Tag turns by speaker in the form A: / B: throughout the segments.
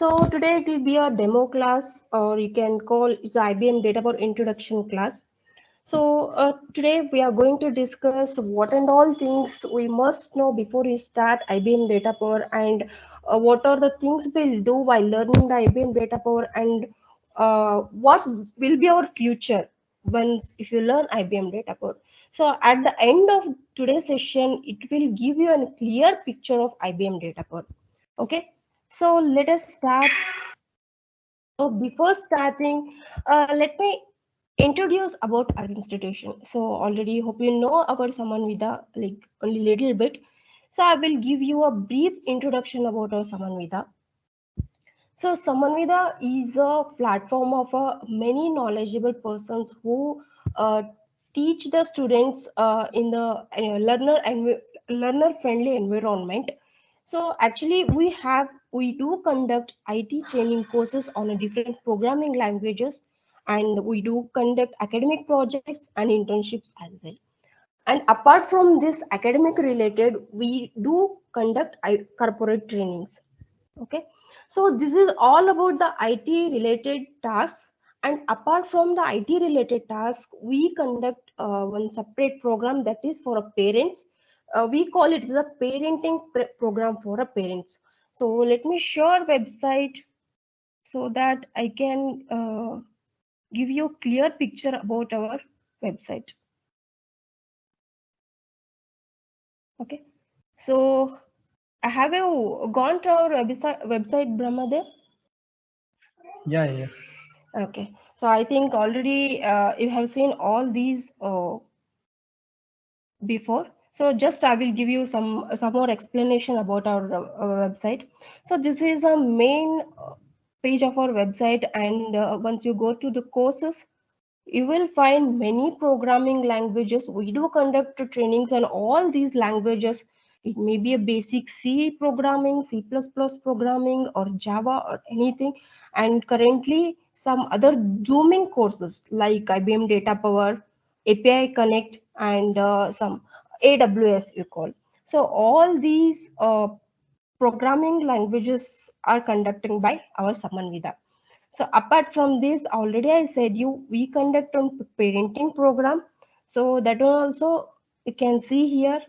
A: So today it will be a demo class, or you can call it's IBM Datapower introduction class. So today we are going to discuss what and all things we must know before we start IBM Datapower, and what are the things we'll do while learning the IBM Datapower, and what will be our future once if you learn IBM Datapower. So at the end of today's session, it will give you a clear picture of IBM Datapower. Okay, so let us start. So before starting, let me introduce about our institution. So already hope you know about Samanvidha, like only little bit. So I will give you a brief introduction about our Samanvidha. So Samanvidha is a platform of many knowledgeable persons who teach the students in the learner friendly environment. So actually we do conduct IT training courses on a different programming languages, and we do conduct academic projects and internships as well. And apart from this academic related, we do conduct corporate trainings. Okay, so this is all about the IT related tasks. And apart from the IT related task, we conduct one separate program that is for a parents. We call it the parenting program for a parents. So let me share website so that I can give you a clear picture about our website. Okay, so have you gone to our website Brahmadev?
B: Yeah, yes.
A: Okay, so I think already you have seen all these before. So just I will give you some more explanation about our website. So this is a main page of our website, and once you go to the courses, you will find many programming languages. We do conduct trainings on all these languages. It may be a basic C programming, C++ programming, or Java, or anything. And currently, some other zooming courses like IBM Data Power, API Connect, and some AWS you call. So all these programming languages are conducted by our Samanvidha. So apart from this, already I said you we conduct on parenting program. So that one also you can see here.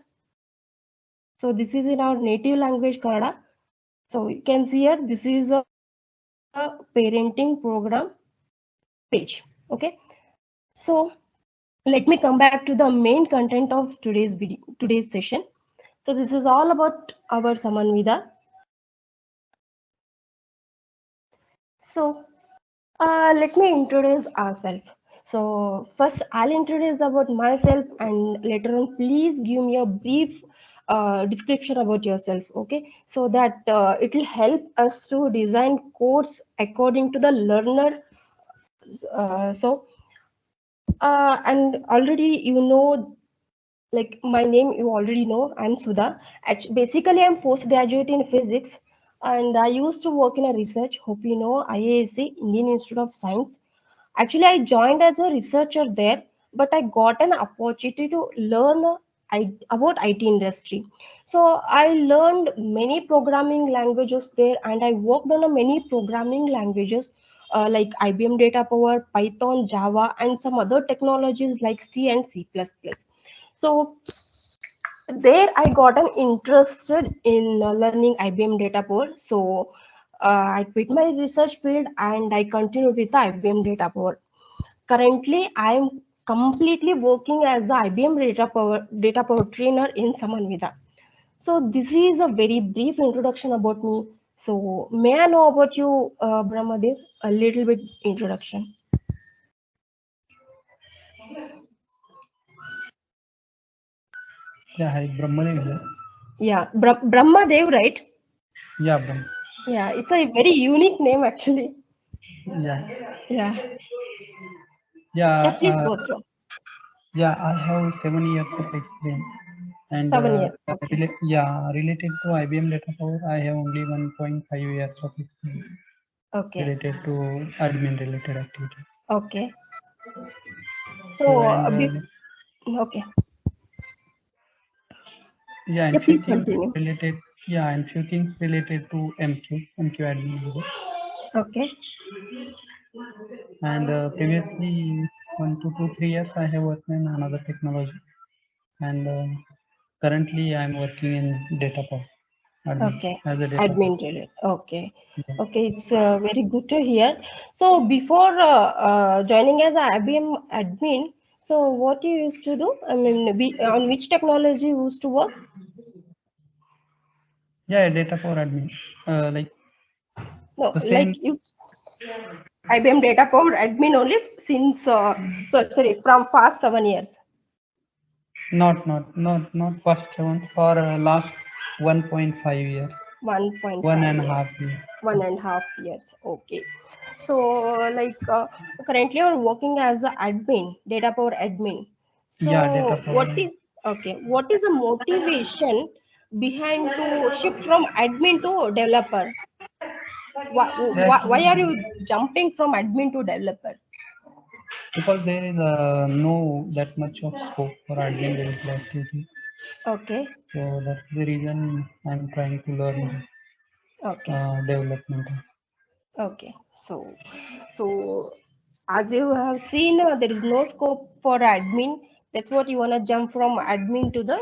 A: So this is in our native language Kannada. So you can see here this is a parenting program page. Okay. So let me come back to the main content of today's video, today's session. So this is all about our Samanvidha. So let me introduce ourselves. So first, I'll introduce about myself, and later on, please give me a brief description about yourself. Okay, so that it will help us to design course according to the learner. And already you know, like my name you already know. I'm Sudha. Basically, I'm postgraduate in physics, and I used to work in a research. Hope you know IASC, Indian Institute of Science. Actually, I joined as a researcher there, but I got an opportunity to learn about IT industry. So I learned many programming languages there, and I worked on a many programming languages like IBM Datapower, Python, Java, and some other technologies like C and C++. So there I got an interested in learning IBM Datapower. So I quit my research field and I continued with the IBM Datapower. Currently, I am completely working as the IBM Datapower trainer in Samanvidha. So this is a very brief introduction about me. So may I know about you, Brahmadev? A little bit introduction.
B: Yeah, hi, Brahmadev here.
A: Yeah, Brahmadev, right?
B: Yeah, Brahm.
A: Yeah, it's a very unique name actually.
B: Yeah,
A: Yeah,
B: yeah,
A: yeah. Please go through.
B: yeah. I have 7 years of experience, and
A: 7 years. Okay.
B: related to IBM Data Power, I have only 1.5 years of experience
A: Okay.
B: related to admin related activities.
A: Okay.
B: So,
A: So,
B: and
A: okay.
B: yeah,
A: Yeah,
B: and few
A: please
B: things
A: continue.
B: related, yeah, and few things related to MQ admin.
A: Okay.
B: And previously, 1 to 2, 3 years, I have worked in another technology. And currently, I am working in Datapower admin
A: Okay.
B: as a data.
A: Admin related. Okay.
B: Yeah.
A: Okay. It's very good to hear. So before joining as a IBM admin, so what you used to do? I mean, on which technology you used to work?
B: Yeah, Datapower admin. Like
A: No,
B: the
A: like
B: same.
A: you IBM Datapower admin only since sorry, from past 7 years.
B: Not first one for last 1.5 years,
A: 1.5
B: one and a
A: years.
B: half year.
A: 1.5 years. Okay. So like currently you're working as an admin, Datapower admin.
B: Yeah,
A: So what
B: Datapower.
A: is okay? What is the motivation behind to shift from admin to developer? Why are
B: Actually,
A: you jumping from admin to developer?
B: because there is no that much of scope for admin related activity.
A: Okay.
B: So that's the reason I'm trying to learn
A: Okay.
B: development.
A: Okay. So as you have seen, there is no scope for admin. That's what you wanna jump from admin to the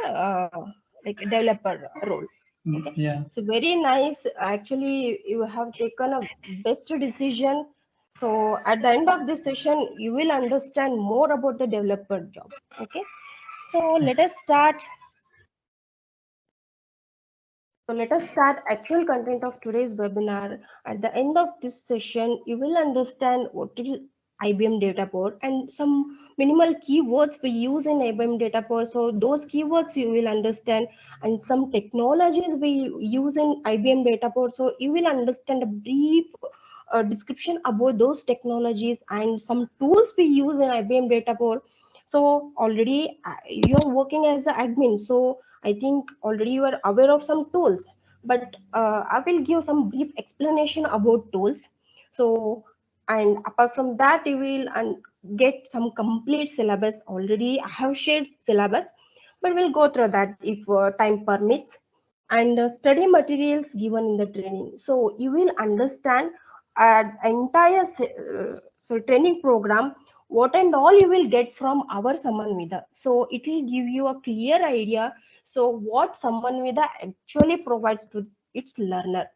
A: like developer role. Okay.
B: Yeah,
A: So very nice. Actually, you have taken a best decision. So at the end of this session, you will understand more about the developer job. Okay. So let us start actual content of today's webinar. At the end of this session, you will understand what is IBM Datapower and some minimal keywords we use in IBM Datapower. So those keywords you will understand and some technologies we use in IBM Datapower. So you will understand a brief description about those technologies and some tools we use in IBM Datapower. So already you're working as an admin. So I think already you are aware of some tools, but I will give some brief explanation about tools. So, and apart from that, you will get some complete syllabus. Already I have shared syllabus, but we'll go through that if time permits. And study materials given in the training. So you will understand entire so training program what and all you will get from our Samanvidha. So it will give you a clear idea. So what Samanvidha actually provides to its learner.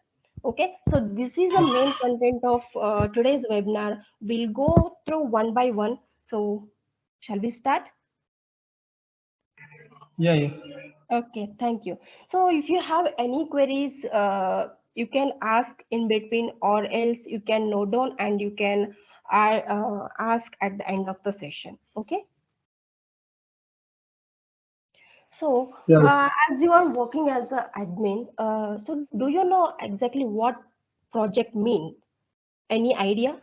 A: Okay, so this is the main content of today's webinar. We'll go through one by one. So shall we start?
B: yeah, yes.
A: Okay, thank you. So if you have any queries, you can ask in between or else you can note down and you can ask at the end of the session. Okay. So
B: Yeah,
A: as you are working as an admin, so do you know exactly what project means? Any idea?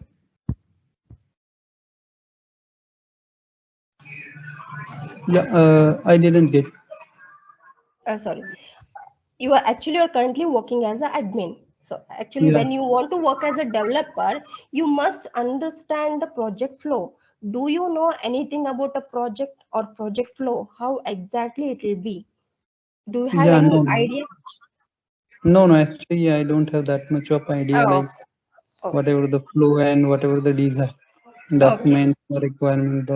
B: yeah. I didn't get.
A: Sorry. You're currently working as an admin. So actually
B: Yeah,
A: when you want to work as a developer, you must understand the project flow. Do you know anything about a project or project flow, how exactly it will be? Do you have
B: yeah.
A: any
B: No, no,
A: idea?
B: no, no. Actually, I don't have that much of idea.
A: Oh,
B: Like
A: okay.
B: whatever the flow and whatever the design
A: Okay.
B: document or requirement.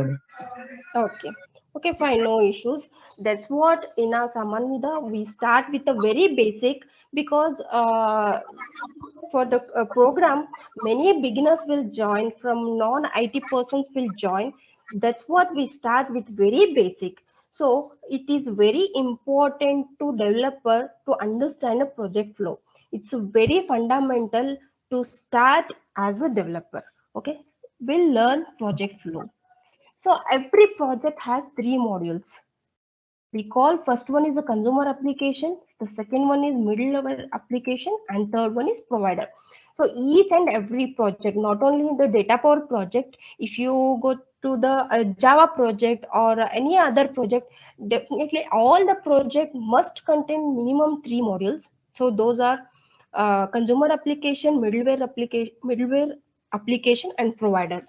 A: Okay. Okay, fine, no issues. That's what in our Samanvidha we start with the very basic because for the program, many beginners will join from non-IT persons will join. That's what we start with very basic. So it is very important to developer to understand a project flow. It's very fundamental to start as a developer. Okay, we'll learn project flow. So every project has three modules. Recall first one is a consumer application, the second one is middle level application, and third one is provider. So each and every project, not only the data power project, if you go to the Java project or any other project, definitely all the project must contain minimum three modules. So those are consumer application, middleware application, and provider.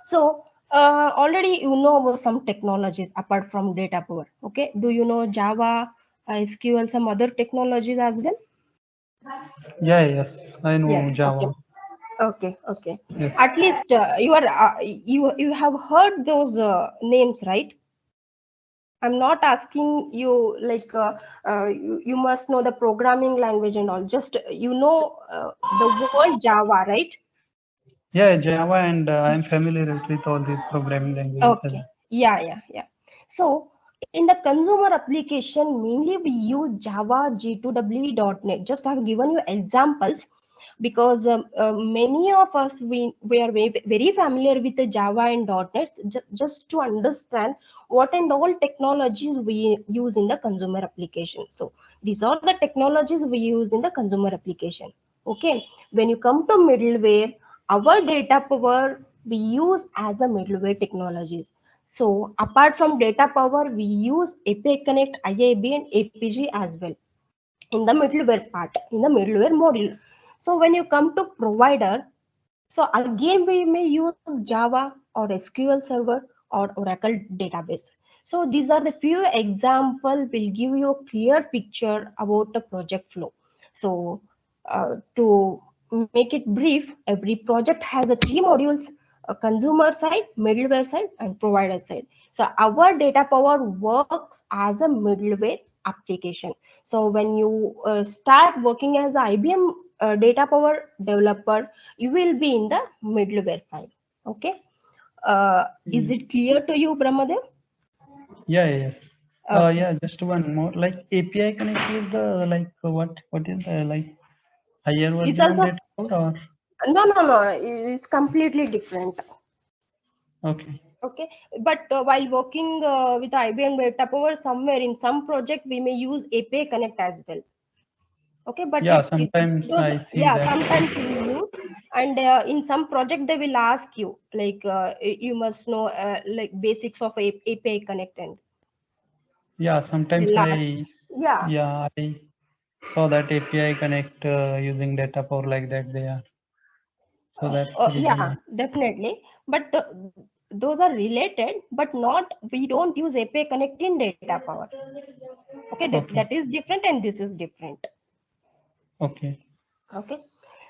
A: So already you know about some technologies apart from data power. Okay, do you know Java, SQL, some other technologies as well?
B: Yeah, yes. I know
A: Yes. Okay.
B: Java.
A: Okay, okay.
B: Yes.
A: At least you have heard those names, right? I'm not asking you like you must know the programming language and all. Just the word Java, right?
B: Yeah, Java, and I'm familiar with all these programming languages as
A: Okay. Yeah, yeah, yeah. So in the consumer application, mainly we use Java, G2W.NET. Just I've given you examples because many of us we are very familiar with the Java and .NET just to understand what and all technologies we use in the consumer application. So these are the technologies we use in the consumer application. Okay, when you come to middleware, our data power we use as a middleware technologies. So apart from data power, we use API Connect, IAB, and APG as well in the middleware part, in the middleware module. So when you come to provider, so again we may use Java or SQL Server or Oracle database. So these are the few example will give you a clear picture about the project flow. So to make it brief, every project has a three modules: a consumer side, middleware side, and provider side. So our data power works as a middleware application. So when you start working as a IBM data power developer, you will be in the middleware side. Okay. Is
B: well.
A: it clear to you, Brahmadev?
B: Yeah, yes.
A: Okay.
B: Yeah, just one more. Like API Connect is the like what is the like higher
A: It's
B: version of
A: also
B: data or
A: no. It's completely different.
B: okay.
A: Okay. But while working with IBM Data Power, somewhere in some project we may use API Connect as well. Okay, but
B: Yeah, sometimes
A: those,
B: I see
A: yeah,
B: that.
A: sometimes we use, and in some project they will ask you like you must know like basics of API Connect, and
B: Yeah,
A: the
B: sometimes
A: last,
B: I
A: yeah.
B: yeah I saw that API Connect using data power like that they are. So that's the reason
A: Yeah,
B: I.
A: definitely. But those are related, but not, we don't use API Connect in data power. Okay, that
B: Okay.
A: is different and this is different.
B: Okay.
A: Okay.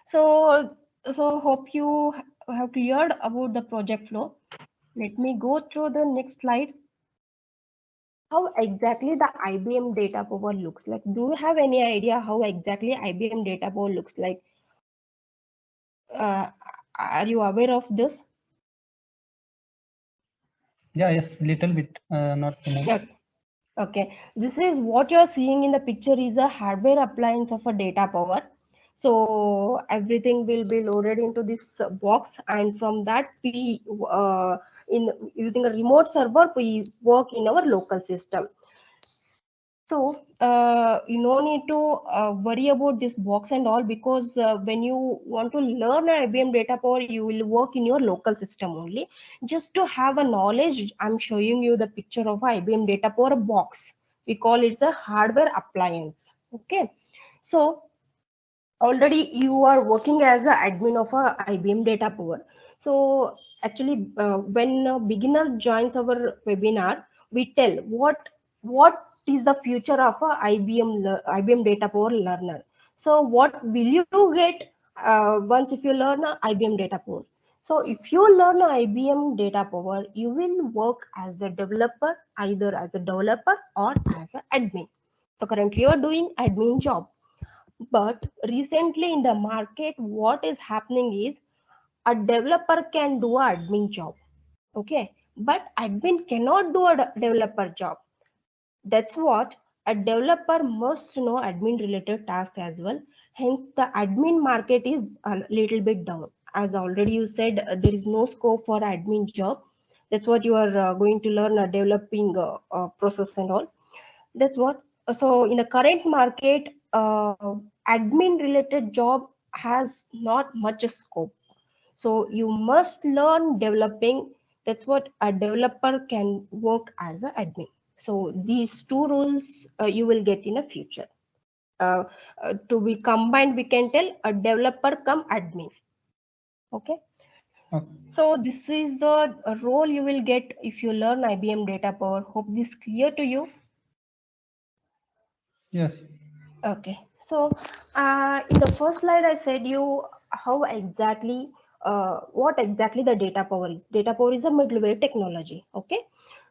A: So, so hope you have cleared about the project flow. Let me go through the next slide. How exactly the IBM data power looks like? Do you have any idea how exactly IBM data power looks like? Uh, are you aware of this?
B: Yeah, yes, little bit, not too much.
A: Yeah. Okay, this is what you're seeing in the picture is a hardware appliance of a data power. So everything will be loaded into this box, and from that we in using a remote server we work in our local system. So you no need to worry about this box and all, because when you want to learn IBM data power, you will work in your local system only. Just to have a knowledge, I'm showing you the picture of IBM data power box. We call it a hardware appliance. Okay, so already you are working as an admin of a IBM data power. So actually, when a beginner joins our webinar, we tell what is the future of a IBM data power learner. So what will you get once if you learn a IBM data power? So if you learn a IBM data power, you will work as a developer, either as a developer or as an admin. So currently you are doing admin job, but recently in the market, what is happening is a developer can do a admin job. Okay. But admin cannot do a developer job. That's what a developer must know admin related tasks as well. Hence, the admin market is a little bit down. As already you said, there is no scope for admin job. That's what you are going to learn a developing process and all. That's what. So in the current market, admin related job has not much scope. So you must learn developing. That's what a developer can work as an admin. So these two roles you will get in the future. Uh, to be combined, we can tell a developer come admin. Okay.
B: Okay.
A: So this is the role you will get if you learn IBM Data Power. Hope this clear to you.
B: Yes.
A: Okay, so in the first slide, I said you how exactly what exactly the data power is. Data power is a middleware technology. Okay,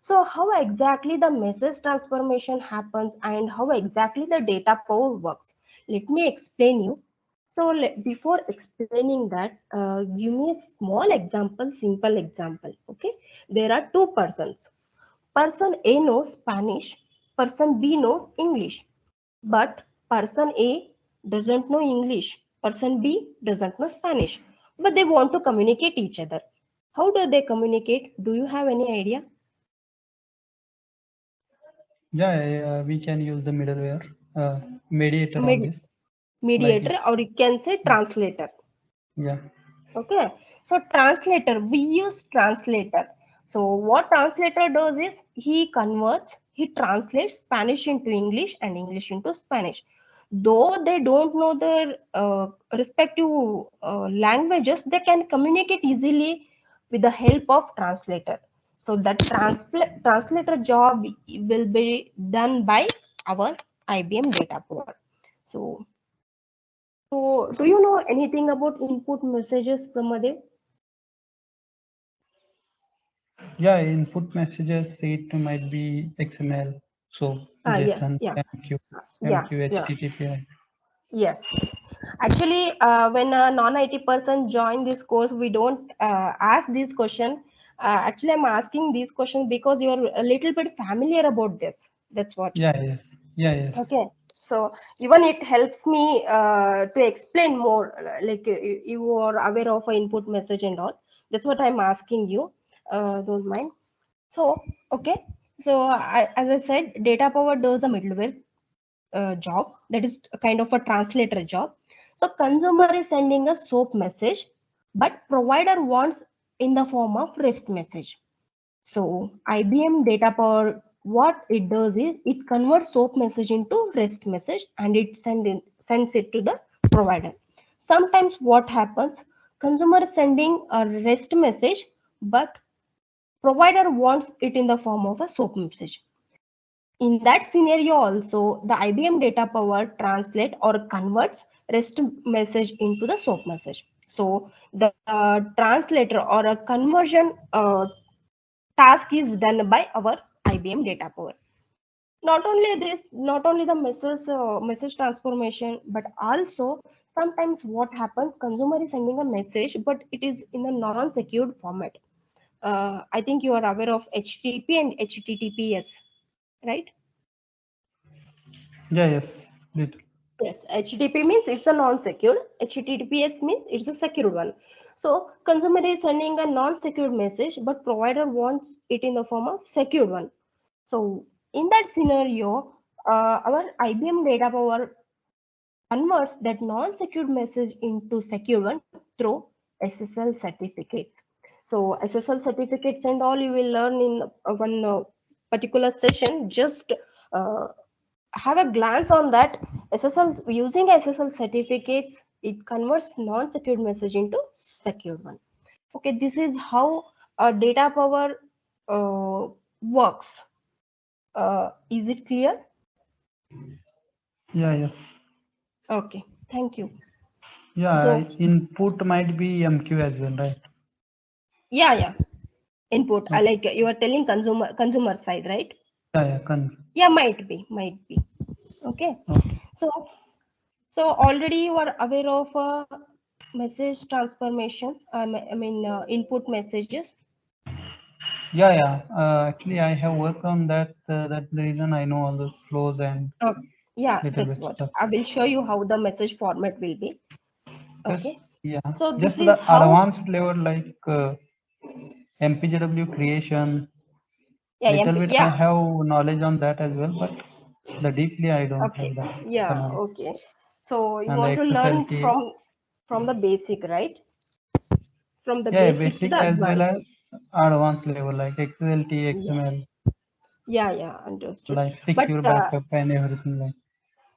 A: so how exactly the message transformation happens and how exactly the data power works, let me explain you. So before explaining that, give me a small example, simple example. Okay, there are two persons. Person A knows Spanish, person B knows English, but person A doesn't know English, person B doesn't know Spanish, but they want to communicate each other. How do they communicate? Do you have any idea?
B: Yeah, we can use the middleware mediator on
A: Med-
B: this. Like
A: Mediator,
B: it's
A: or you can say translator.
B: yeah,
A: Okay, so translator, we use translator. So what translator does is he converts, he translates Spanish into English and English into Spanish. Though they don't know their respective languages, they can communicate easily with the help of translator. So that translator job will be done by our IBM Datapower. So, so do you know anything about input messages, Pramadev?
B: yeah. Input messages it might be XML, so
A: Yeah,
B: JSON,
A: yeah,
B: MQ,
A: yeah, yeah.
B: HTTP.
A: Yes, yes. Actually, when a non-IT person join this course, we don't ask this question. Actually, I'm asking these questions because you're a little bit familiar about this. That's what.
B: Yeah, yes, yeah, yes,
A: Okay. So even it helps me to explain more. Like you are aware of a input message and all. That's what I'm asking you. Don't mind. So okay. So as I said, data power does a middleware job, that is a kind of a translator job. So consumer is sending a SOAP message, but provider wants in the form of REST message. So IBM Data Power, what it does is it converts SOAP message into REST message and it sends it to the provider. Sometimes what happens, consumer is sending a REST message, but provider wants it in the form of a SOAP message. In that scenario also, the IBM Data Power translate or converts REST message into the SOAP message. So the translator or a conversion task is done by our IBM Data Power. Not only this, not only the message transformation, but also sometimes what happens, consumer is sending a message, but it is in a non-secured format. I think you are aware of HTTP and HTTPS, right?
B: yeah, yes. It,
A: Yes, HTTP means it's a non-secure. HTTPS means it's a secure one. So consumer is sending a non-secure message, but provider wants it in the form of secure one. So in that scenario, our IBM Data Power converts that non-secure message into secure one through SSL certificates. So SSL certificates and all you will learn in one particular session. Just uh, have a glance on that. SSL, using SSL certificates, it converts non-secured message into secure one. Okay, this is how data power works. Is it clear?
B: yeah, yes.
A: Okay, thank you.
B: Yeah,
A: So
B: input might be MQ as well, right?
A: yeah, yeah. Input. I
B: Okay.
A: like you are telling consumer side, right?
B: Yeah, yeah,
A: Yeah, might be. Okay.
B: okay.
A: So so already you are aware of message transformations. I mean input messages.
B: Yeah, yeah. Actually, I have worked on that. That's the reason I know all the flows and
A: Okay. Yeah,
B: little
A: that's
B: bit
A: what
B: stuff.
A: I will show you how the message format will be.
B: Just
A: Okay.
B: yeah,
A: So this
B: just
A: is
B: the
A: how.
B: advanced level like MPGW creation.
A: Yeah,
B: Little
A: MP,
B: bit I
A: yeah.
B: have knowledge on that as well, but the deeply I don't
A: Okay.
B: have that the
A: Yeah.
B: knowledge.
A: Okay. So you
B: And the
A: want to learn
B: XSLT,
A: from the basic, right? From the
B: yeah,
A: basic to
B: basic
A: the
B: as well
A: advanced.
B: as advanced level like XSLT,
A: Yeah.
B: XML,
A: Yeah. Yeah. Understood.
B: like
A: But
B: secure backup and everything like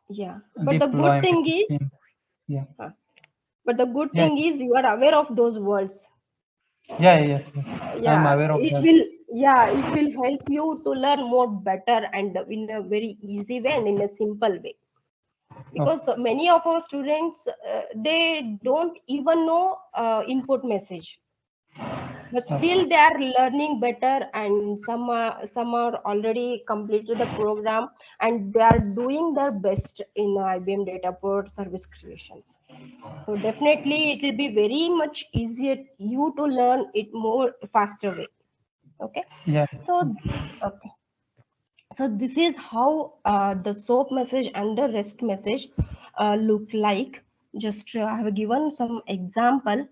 A: yeah. But the good
B: deployment
A: thing is,
B: scheme. Yeah,
A: uh, but the good
B: yeah,
A: thing is you are aware of those words.
B: yeah, yes, yes. I'm
A: Yeah.
B: aware of
A: It
B: that.
A: will. Yeah. It will help you to learn more better and in a very easy way and in a simple way. because many of our students they don't even know input message, but
B: Okay.
A: still they are learning better, and some are already completed the program, and they are doing their best in IBM Datapower service creations. So definitely it will be very much easier you to learn it more faster way. Okay.
B: Yeah.
A: So okay, so this is how the soap message and the rest message look like. Just I have given some example.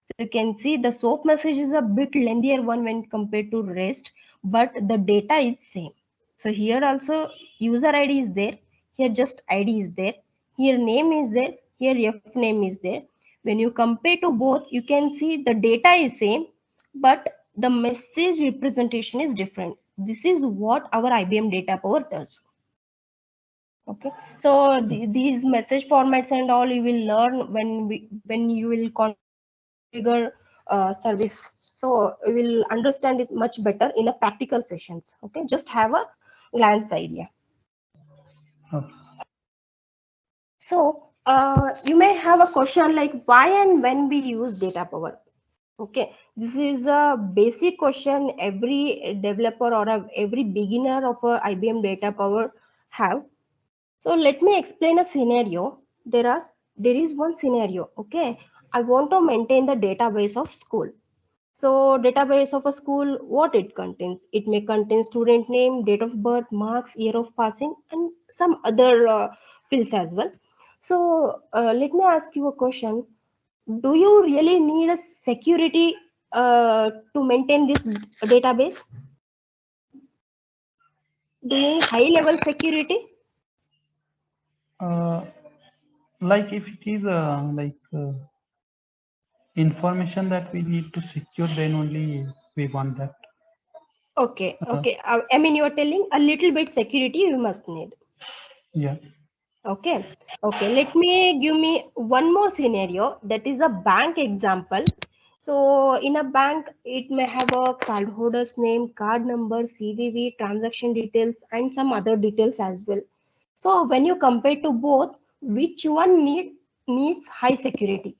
A: So you can see the soap message is a bit lengthier one when compared to rest, but the data is same. So here also user ID is there. Here just ID is there. Here name is there. Here F name is there. When you compare to both, you can see the data is same, but the message representation is different. This is what our IBM Datapower does. Okay, so these message formats and all you will learn when you will configure service. So you will understand it much better in a practical sessions. Okay, just have a glance idea.
B: Okay.
A: So you may have a question like why and when we use data power. Okay, this is a basic question every developer or every beginner of a IBM Data Power have. So let me explain a scenario. There is one scenario. Okay, I want to maintain the database of school. So database of a school, what it contains? It may contain student name, date of birth, marks, year of passing, and some other fields as well. So let me ask you a question. Do you really need a security to maintain this database? Do you need high level security?
B: Uh, like if it is information that we need to secure, then only we want that.
A: Okay,
B: Uh,
A: okay. I mean, you are telling a little bit security you must need.
B: yeah.
A: Okay, okay. Let me give me one more scenario. That is a bank example. So in a bank, it may have a cardholder's name, card number, CVV, transaction details, and some other details as well. So when you compare to both, which one needs high security?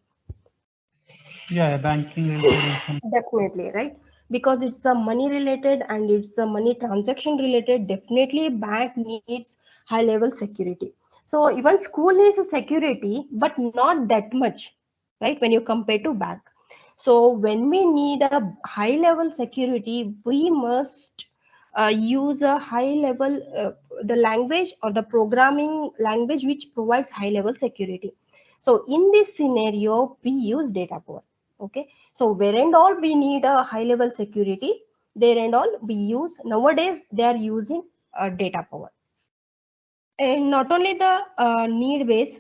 B: Yeah, banking related information.
A: Definitely, right? Because it's a money related and it's a money transaction related. Definitely, bank needs high level security. So even school needs a security, but not that much, right? When you compare to bank. So when we need a high level security, we must use a high level the language or the programming language which provides high level security. So in this scenario, we use data power. Okay, so where and all we need a high level security, there and all we use nowadays they are using data power. And not only the need base,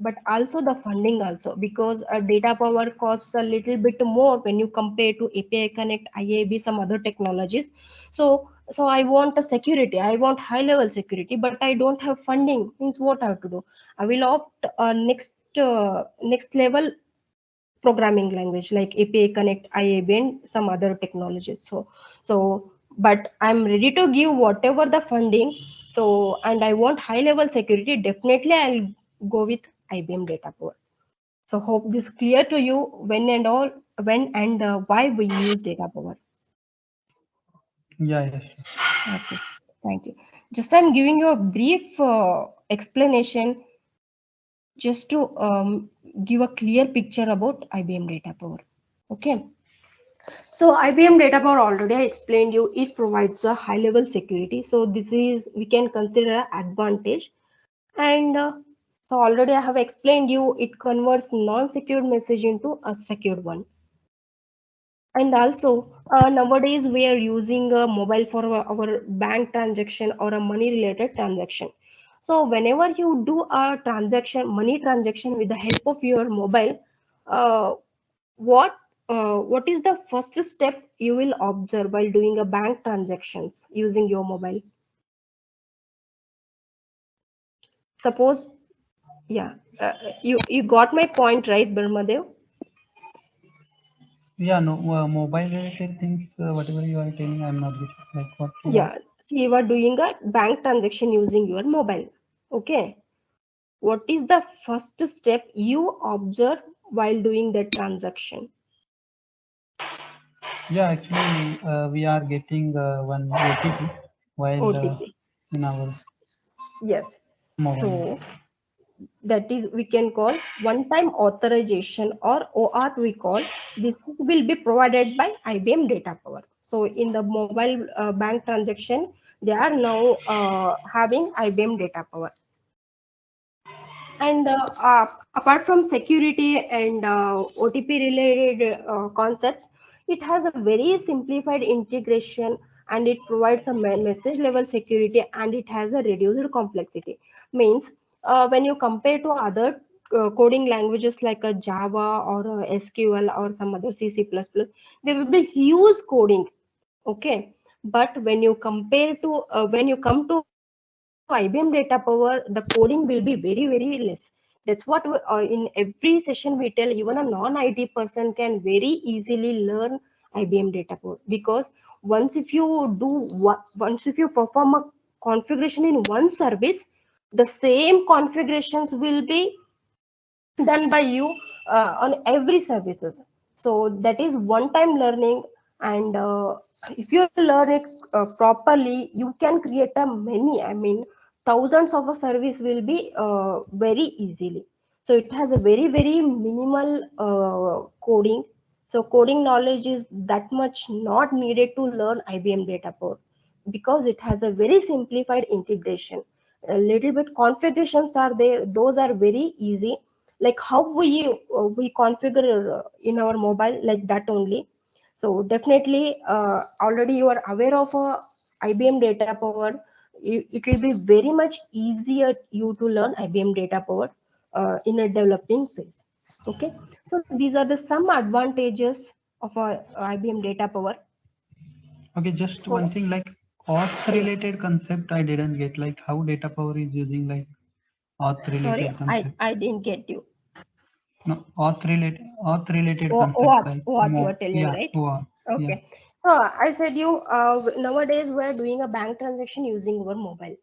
A: but also the funding also, because data power costs a little bit more when you compare to API Connect, IAB, some other technologies. So I want a security, I want high level security, but I don't have funding. Means what I have to do? I will opt next level programming language like API Connect, IAB, and some other technologies. But I'm ready to give whatever the funding. So, and I want high level security. Definitely, I'll go with IBM Data Power. So, hope this clear to you when and why we use data power.
B: Yeah, yes.
A: Okay, thank you. Just I'm giving you a brief explanation just to give a clear picture about IBM Data Power. Okay. So IBM Datapower already I explained you it provides a high level security. So this is we can consider an advantage. And so already I have explained you it converts non-secured message into a secured one. And also nowadays we are using a mobile for our bank transaction or a money related transaction. So whenever you do a transaction, money transaction with the help of your mobile, uh, what what is the first step you will observe while doing a bank transactions using your mobile? Suppose, yeah, you got my point, right, Burmadev?
B: Yeah, no, mobile related things, whatever you are telling, I'm not getting. Like what you are.
A: Yeah, see, you are doing a bank transaction using your mobile. Okay, what is the first step you observe while doing the transaction?
B: Yeah, actually, we are getting one OTP while
A: OTP.
B: in our
A: Yes.
B: mobile.
A: So that is we can call one time authorization or OAuth we call. This will be provided by IBM Datapower. So in the mobile bank transaction, they are now having IBM Datapower. And apart from security and OTP related concepts, it has a very simplified integration, and it provides a message level security, and it has a reduced complexity. Means when you compare to other coding languages like a Java or SQL or some other C++, there will be huge coding. Okay, but when you come to IBM Datapower, the coding will be very less. That's what in every session we tell. Even a non-IT person can very easily learn IBM Datapower, because once if you perform a configuration in one service, the same configurations will be done by you on every services. So that is one time learning. And if you learn it properly, you can create a many, I mean thousands of a service will be very easily. So it has a very minimal coding. So coding knowledge is that much not needed to learn IBM Datapower, because it has a very simplified integration. A little bit configurations are there, those are very easy, like how we configure in our mobile, like that only. So definitely already you are aware of IBM Datapower. It will be very much easier you to learn IBM Datapower in a developing phase. Okay, so these are the some advantages of IBM Datapower.
B: Okay, just one
A: So
B: thing, like auth
A: yeah,
B: related concept I didn't get, like how data power is using like auth
A: sorry,
B: related concept.
A: I didn't get you.
B: No, auth related concept like
A: What you
B: more.
A: are telling,
B: Yeah,
A: right?
B: OAuth. Yeah,
A: Okay. So I said you nowadays we're doing a bank transaction using our mobile,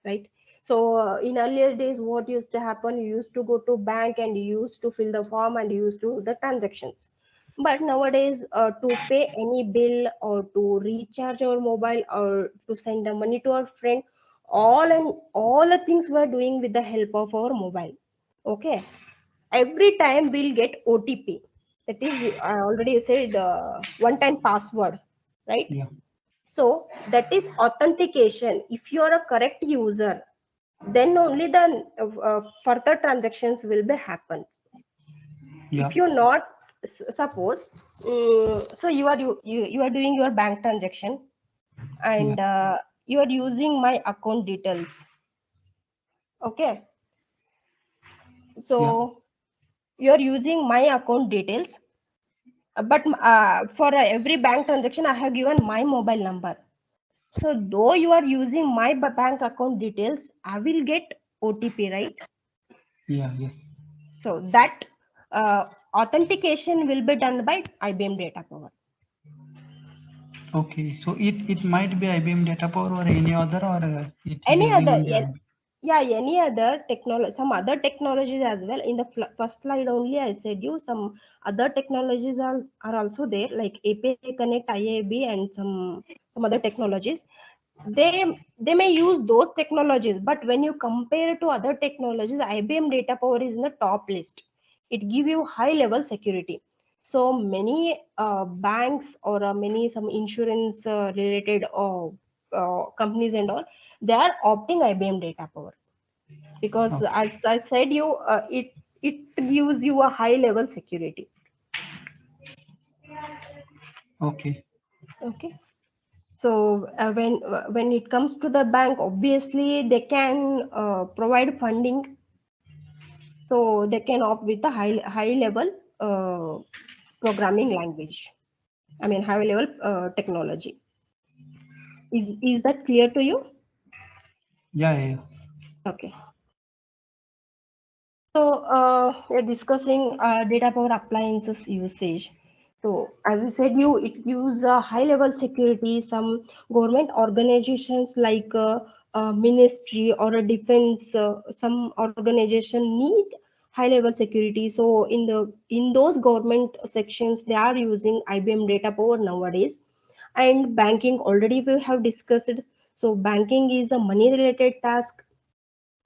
A: right? So in earlier days, what used to happen? You used to go to bank and you used to fill the form and you used to do the transactions. But nowadays, to pay any bill or to recharge our mobile or to send the money to our friend, all the things we're doing with the help of our mobile. Okay, every time we'll get OTP. That is, I already said one time password, right?
B: yeah,
A: So that is authentication. If you are a correct user, then only the further transactions will be happen.
B: yeah,
A: If you're not, suppose, so you are doing your bank transaction,
B: yeah,
A: and you are using my account details. Okay,
B: yeah,
A: so you are using my account details. But for every bank transaction, I have given my mobile number. So though you are using my bank account details, I will get OTP, right?
B: yeah, yes.
A: So that authentication will be done by IBM Datapower.
B: Okay, so it might be IBM data power or any other, or it is
A: Any
B: using
A: other,
B: only IBM.
A: yeah, any other technology, some other technologies as well. In the first slide only, I said you some other technologies are also there, like API Connect, IAB, and some other technologies. They may use those technologies, but when you compare to other technologies, IBM Datapower is in the top list. It give you high level security. So many banks or many some insurance related companies and all, they are opting IBM Datapower, because
B: Okay,
A: as I said you, it gives you a high level security.
B: okay,
A: Okay. So when it comes to the bank, obviously they can provide funding, so they can opt with a high level programming language. I mean high level technology. Is that clear to you?
B: yeah, yes,
A: Okay. So we're discussing data power appliances usage. So as I said, it use high level security. Some government organizations like ministry or a defense, some organization need high level security. So in those government sections, they are using IBM Data Power nowadays. And banking, already we have discussed. So banking is a money related task,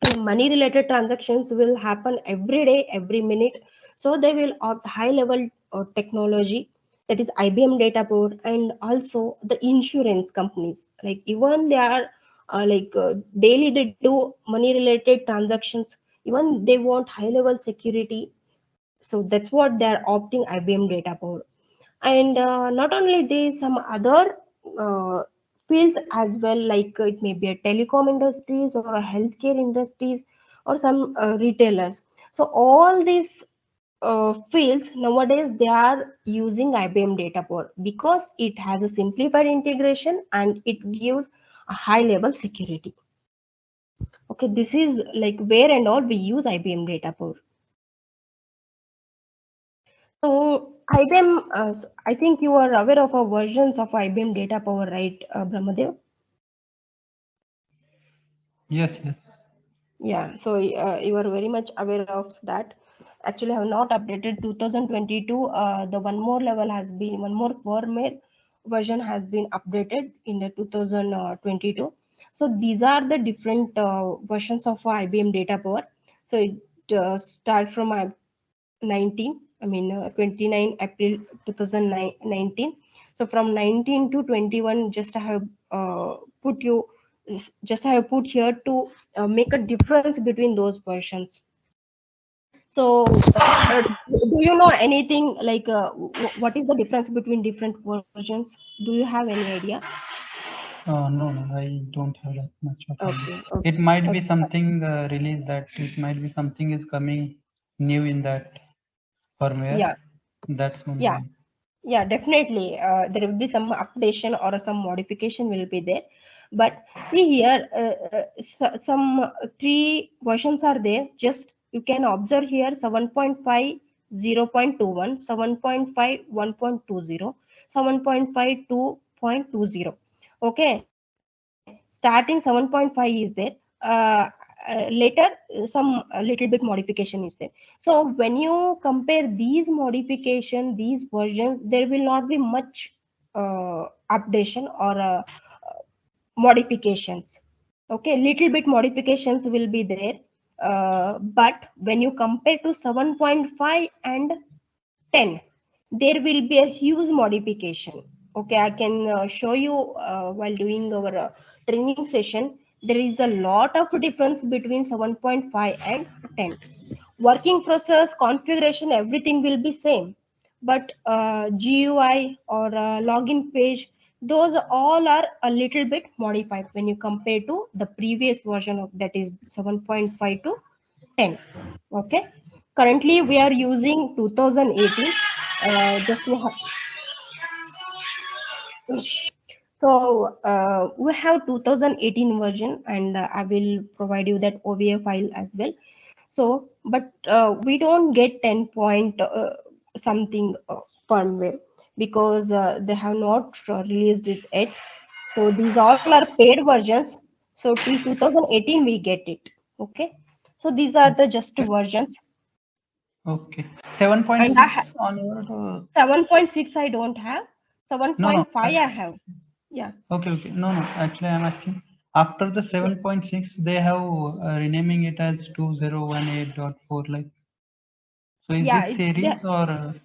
A: and money related transactions will happen every day, every minute. So they will opt high level technology, that is IBM Data Power. And also the insurance companies, like even they are daily they do money related transactions, even they want high level security. So that's what they are opting IBM Data Power. And not only this, some other uh, fields as well, like it may be a telecom industries or a healthcare industries or some retailers. So all these fields nowadays they are using IBM Data Power because it has a simplified integration and it gives a high level security. Okay, this is like where and all we use IBM Data Power. So IBM, I think you are aware of our versions of IBM Data Power, right, Brahmadev?
B: Yes, yes.
A: Yeah, so you are very much aware of that. Actually, I have not updated 2022. The one more level has been, one more firmware version has been updated in the 2022. So these are the different versions of IBM Data Power. So it start from 29 April 2019. So from 19 to 21, just I have put you, just I have put here to make a difference between those versions. So, do you know anything like what is the difference between different versions? Do you have any idea?
B: No, no, I don't have that much of idea.
A: Okay,
B: It
A: okay,
B: might be
A: okay.
B: something released, that it might be something is coming new in that firmware.
A: Yeah,
B: That's
A: yeah.
B: only.
A: Yeah, definitely. There will be some updation or some modification will be there. But see here, some three versions are there. Just you can observe here 7.5 0.21, 7.5 1.20, 7.5 2.20. Okay, starting 7.5 is there. Later, some little bit modification is there. So when you compare these modification, these versions, there will not be much updation or modifications. Okay, little bit modifications will be there. But when you compare to 7.5 and 10, there will be a huge modification. Okay, I can show you while doing our training session. There is a lot of difference between 7.5 and 10. Working process, configuration, everything will be same, but GUI or login page, those all are a little bit modified when you compare to the previous version of, that is 7.5 to 10. Okay, currently we are using 2018. Just we have, so we have 2018 version, and I will provide you that OVA file as well. So, but we don't get 10 point something firmware because they have not released it yet. So these all are paid versions. So till 2018 we get it. Okay. So these are the just
B: Okay.
A: versions.
B: Okay.
A: And
B: 7.6 on your.
A: 7.6 I don't have.
B: No, no.
A: 7.5 I have. Yeah.
B: Okay, okay. No, no. Actually, I'm asking. After the
A: Yeah.
B: 7.6, they have renaming it as 2018.4. Like, so is
A: Yeah.
B: this series or?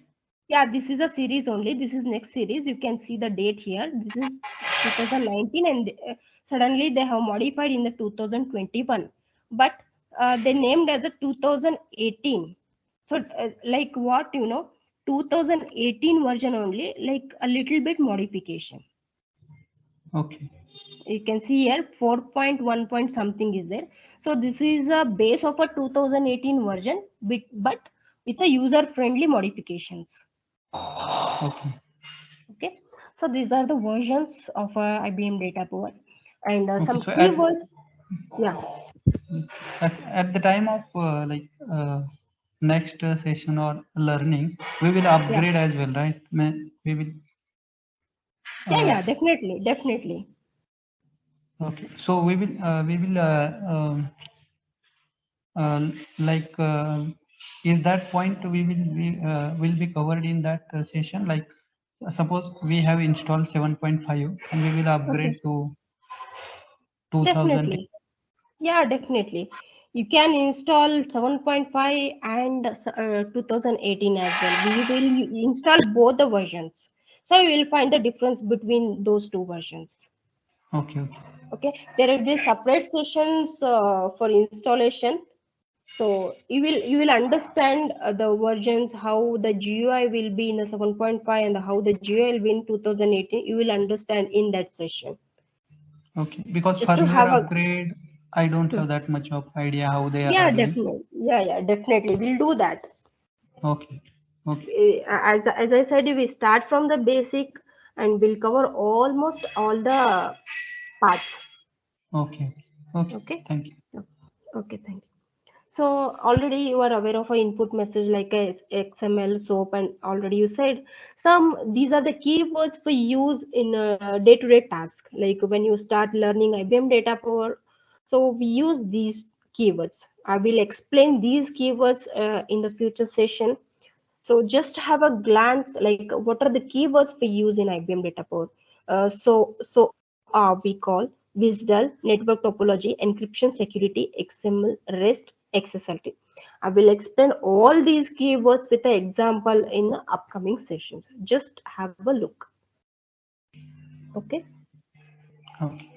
A: Yeah, this is a series only. This is next series. You can see the date here. This is 2019, and suddenly they have modified in the 2021. But they named as a 2018. So, like what, 2018 version only, like a little bit modification.
B: Okay.
A: You can see here 4.1 point something is there. So this is a base of a 2018 version, but with a user friendly modifications.
B: Okay.
A: Okay, so these are the versions of IBM Data Power, and
B: Okay.
A: some
B: So
A: keywords. Yeah,
B: at the time of next session or learning, we will
A: yeah,
B: upgrade as well, right? We will.
A: yeah,
B: Uh,
A: yeah, definitely, definitely.
B: Okay. So uh, like is that point will be covered in that session? Like suppose we have installed 7.5 and we will
A: Okay,
B: upgrade to 2000.
A: definitely. Yeah, definitely. You can install 7.5 and 2018 as well. We will install both the versions. So you will find the difference between those two versions.
B: Okay, okay,
A: Okay, there will be separate sessions for installation. So you will understand the versions, how the GUI will be in the 7.5 and how the GUI will be in 2018. You will understand in that session.
B: okay. Because
A: Just to
B: firmware
A: have a
B: upgrade, I don't
A: Hmm.
B: have that much of idea how they are
A: Yeah,
B: doing.
A: definitely. Yeah, definitely. We'll do that.
B: Okay, okay,
A: As I said, we start from the basic and we'll cover almost all the parts.
B: okay, okay.
A: Okay.
B: Thank you.
A: Okay. Thank you. So already you are aware of a input message like a XML, SOAP, and already you said some. These are the keywords for use in a day-to-day task. Like when you start learning IBM Datapower, so we use these keywords. I will explain these keywords in the future session. So just have a glance, like what are the keywords for use in IBM Datapower? So we call WSDL, network topology, encryption, security, XML, REST, XSLT. I will explain all these keywords with an example in the upcoming sessions. Just have a look. Okay.
B: Okay,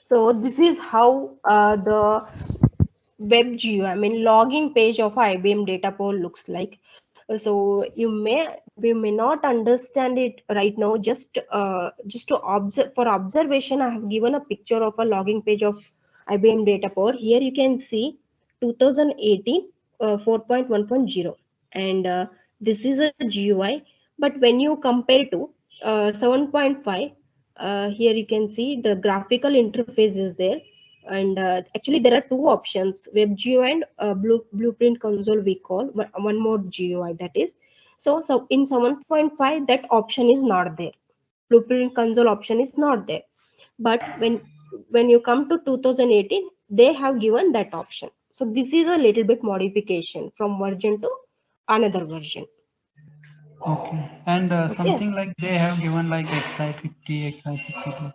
A: So this is how the web GUI, I mean login page of IBM Datapower looks like. So we may not understand it right now. Just to observe, for observation, I have given a picture of a logging page of IBM Datapower. Here you can see 2018 4.1.0, and this is a GUI. But when you compare to 7.5, here you can see the graphical interface is there, and actually there are two options: web GUI and blueprint console. We call one more GUI, that is. So in 7.5 that option is not there. Blueprint console option is not there. But when you come to 2018, they have given that option. So this is a little bit modification from version to another version.
B: okay. And
A: Okay.
B: something like they have given like XI50, XI52.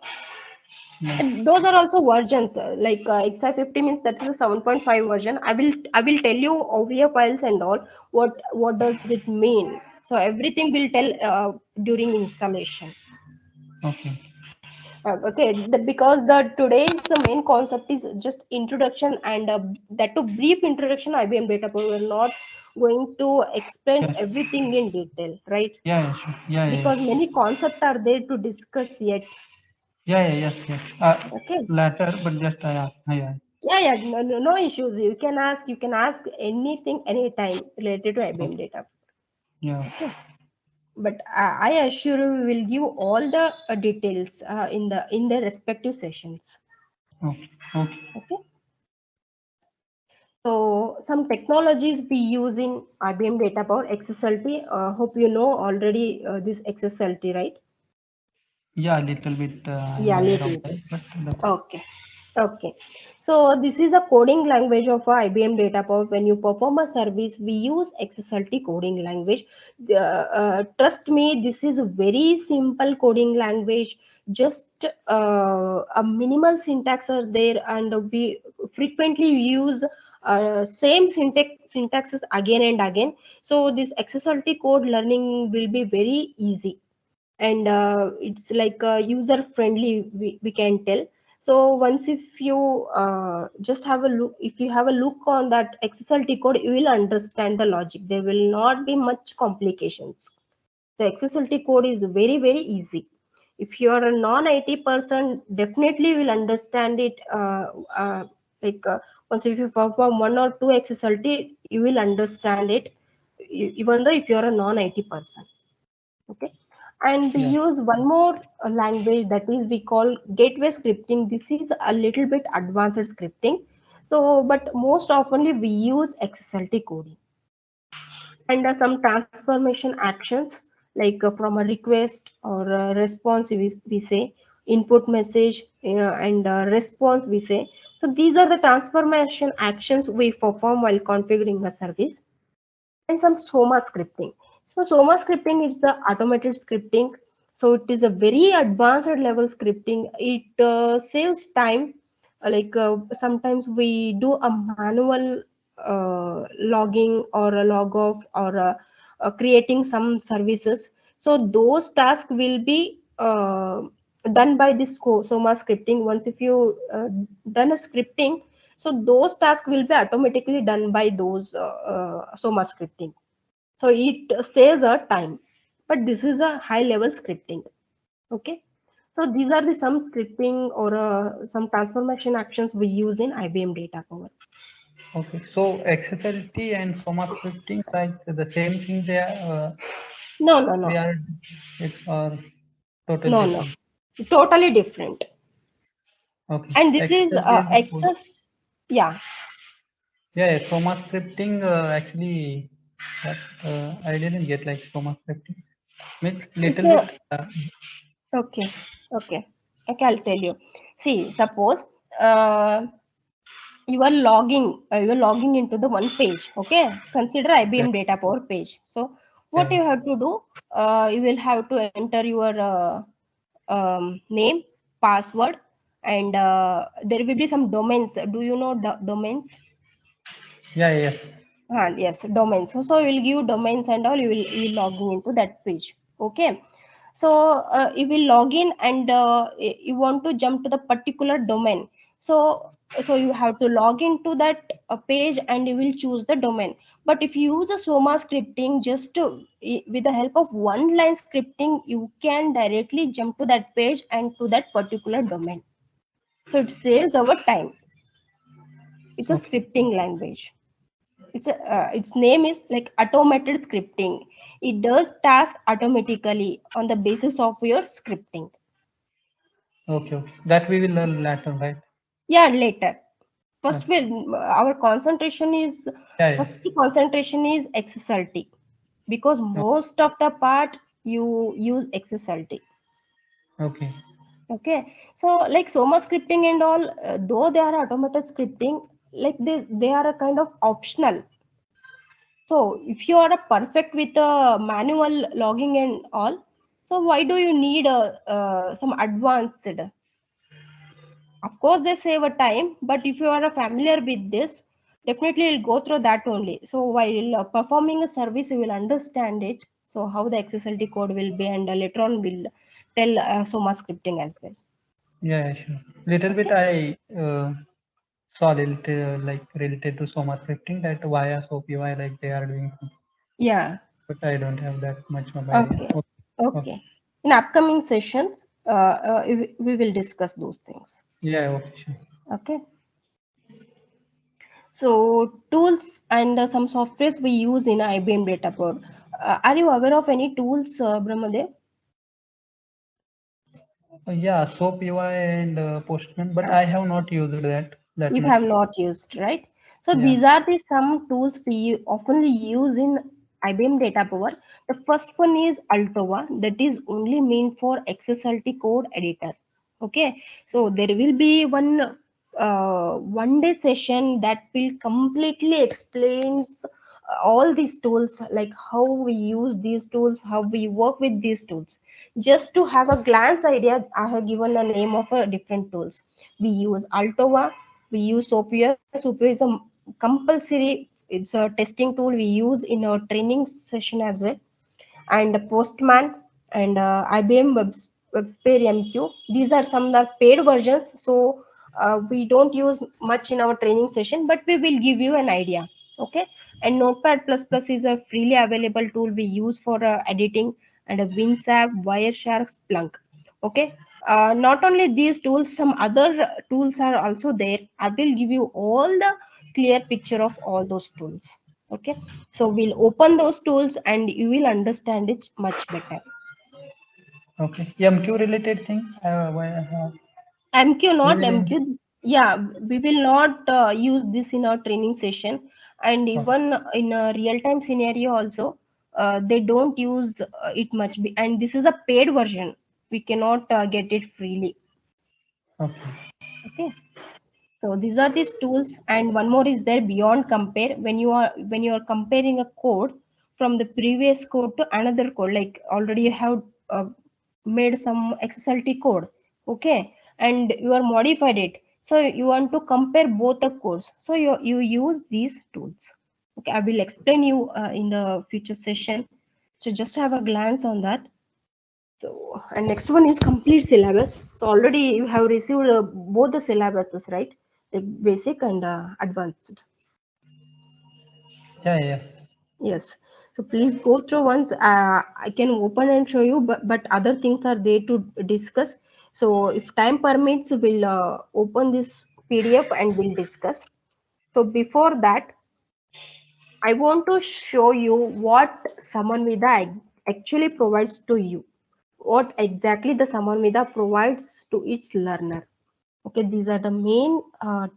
B: Like,
A: And those are also versions, like XI50 means that is a 7.5 version. I will tell you OVA files and all. What does it mean? So everything will tell during installation.
B: okay,
A: Okay, because the today's main concept is just introduction, and that to brief introduction. IBM Data Power, we're not going to explain
B: yes,
A: everything in detail, right?
B: yeah, yeah, sure, yeah, yeah,
A: Because
B: yeah.
A: many concepts are there to discuss yet.
B: Yeah, yeah, yes, yes.
A: Okay.
B: Later, but just yeah,
A: Yeah, no issues. You can ask anything, anytime related to IBM
B: okay,
A: data.
B: yeah,
A: Okay, but I assure you, we will give all the details in the respective sessions.
B: okay, okay.
A: Okay, so some technologies we use in IBM Data Power XSLT. Hope you know already this XSLT, right?
B: Yeah, a little bit I'm
A: Yeah,
B: aware of
A: little
B: that,
A: bit.
B: but that's
A: Okay. Okay. So this is a coding language of IBM Datapower. When you perform a service, we use XSLT coding language. Trust me, this is a very simple coding language. Just a minimal syntax are there, and we frequently use same syntaxes again and again. So this XSLT code learning will be very easy, and it's like user friendly, we can tell. So once if you just have a look, if you have a look on that XSLT code, you will understand the logic. There will not be much complications. The XSLT code is very easy. If you are a non-IT person, definitely will understand it. Like once if you perform one or two XSLT, you will understand it, even though if you are a non-IT person. Okay, and we
B: yeah,
A: use one more language, that is we call gateway scripting. This is a little bit advanced scripting. So but most oftenly we use XSLT coding, and some transformation actions, like from a request or a response, we say input message, and response we say. So these are the transformation actions we perform while configuring a service. And some Soma scripting. So Soma scripting is the automated scripting. So it is a very advanced level scripting. It saves time. Sometimes we do a manual logging or a log off or creating some services. So those tasks will be done by this Soma scripting. Once if you done a scripting, so those tasks will be automatically done by those Soma scripting. So it saves a time, but this is a high level scripting. Okay. So these are the some scripting or some transformation actions we use in IBM Datapower.
B: Okay, so accessibility and Soma scripting, like the same thing they are,
A: No, no,
B: we
A: no,
B: are, it's totally
A: no, no.
B: different.
A: Totally different.
B: Okay,
A: And this is
B: accessibility is good.
A: access. Yeah.
B: Yeah, yeah, Soma scripting actually, that, I didn't get like Soma scripting. Means
A: It's
B: little bit.
A: a okay. Okay. Okay, I'll tell you. See, suppose uh, you are logging into the one page. Okay, consider
B: Yeah,
A: IBM data power page. So what
B: yeah,
A: you have to do, you will have to enter your name, password, and there will be some domains. Do you know domains?
B: yeah, yes.
A: Yes, domains. So you will give domains and all. You will logging into that page. Okay. So you will log in and you want to jump to the particular domain. So you have to log into that page and you will choose the domain. But if you use a Soma scripting, just with the help of one line scripting, you can directly jump to that page and to that particular domain. So it saves our time. It's a
B: Okay,
A: scripting language. Its name is like automated scripting. It does tasks automatically on the basis of your scripting.
B: okay, okay. That we will learn later, right?
A: Yeah, later. First,
B: Okay.
A: our concentration is
B: Yeah, yeah.
A: first concentration is XSLT, because most of the part you use XSLT.
B: Okay,
A: Okay, so like Soma scripting and all, though they are automated scripting, like they are a kind of optional. So if you are a perfect with manual logging and all, so why do you need some advanced? Of course, they save a time, but if you are familiar with this, definitely you'll go through that only. So while performing a service, you will understand it. So how the XSLT code will be, and later on will tell Soma scripting as well.
B: yeah, yeah, sure. Little bit
A: Okay.
B: I saw little like related to Soma scripting that via SOPY like they are doing,
A: Yeah.
B: but I don't have that much of idea.
A: Okay.
B: Okay, okay.
A: Okay. In upcoming sessions, we will discuss those things.
B: Yeah, okay, sure.
A: Okay. So tools and some softwares we use in IBM Datapower. Are you aware of any tools, Brahmadev?
B: Yeah, SOPY and Postman, but I have not used that
A: You
B: much.
A: have not used, right? So
B: Yeah,
A: these are the some tools we often use in IBM Datapower. The first one is Altova, that is only meant for XSLT code editor. Okay, so there will be one day session that will completely explains all these tools, like how we use these tools, how we work with these tools. Just to have a glance idea, I have given a name of different tools. We use Altova, we use Sophia. Sophia is a compulsory, it's a testing tool we use in our training session as well. And Postman and IBM WebSphere MQ. These are some that paid versions, so we don't use much in our training session, but we will give you an idea. Okay, and Notepad++ is a freely available tool we use for editing, and a WinSap, Wireshark, Splunk. Okay, not only these tools, some other tools are also there. I will give you all the clear picture of all those tools. Okay, so we'll open those tools and you will understand it much better.
B: okay. MQ related thing.
A: MQ,
B: We
A: not
B: will in.
A: MQ. Yeah, we will not use this in our training session. And
B: Okay,
A: even in a real time scenario also, they don't use it much. And this is a paid version. We cannot get it freely.
B: Okay.
A: Okay. So these are these tools, and one more is there beyond compare. When you are comparing a code from the previous code to another code, like already you have made some XSLT code, okay, and you are modified it. So you want to compare both the codes. So you use these tools. Okay, I will explain you in the future session. So just have a glance on that. So, and next one is complete syllabus. So already you have received both the syllabuses, right? Like basic and advanced.
B: Yeah, yes.
A: Yes. So please go through once. I can open and show you, but other things are there to discuss. So if time permits, we'll open this PDF and we'll discuss. So before that, I want to show you what Samanvidha actually provides to you. What exactly the Samanvidha provides to its learner. Okay, these are the main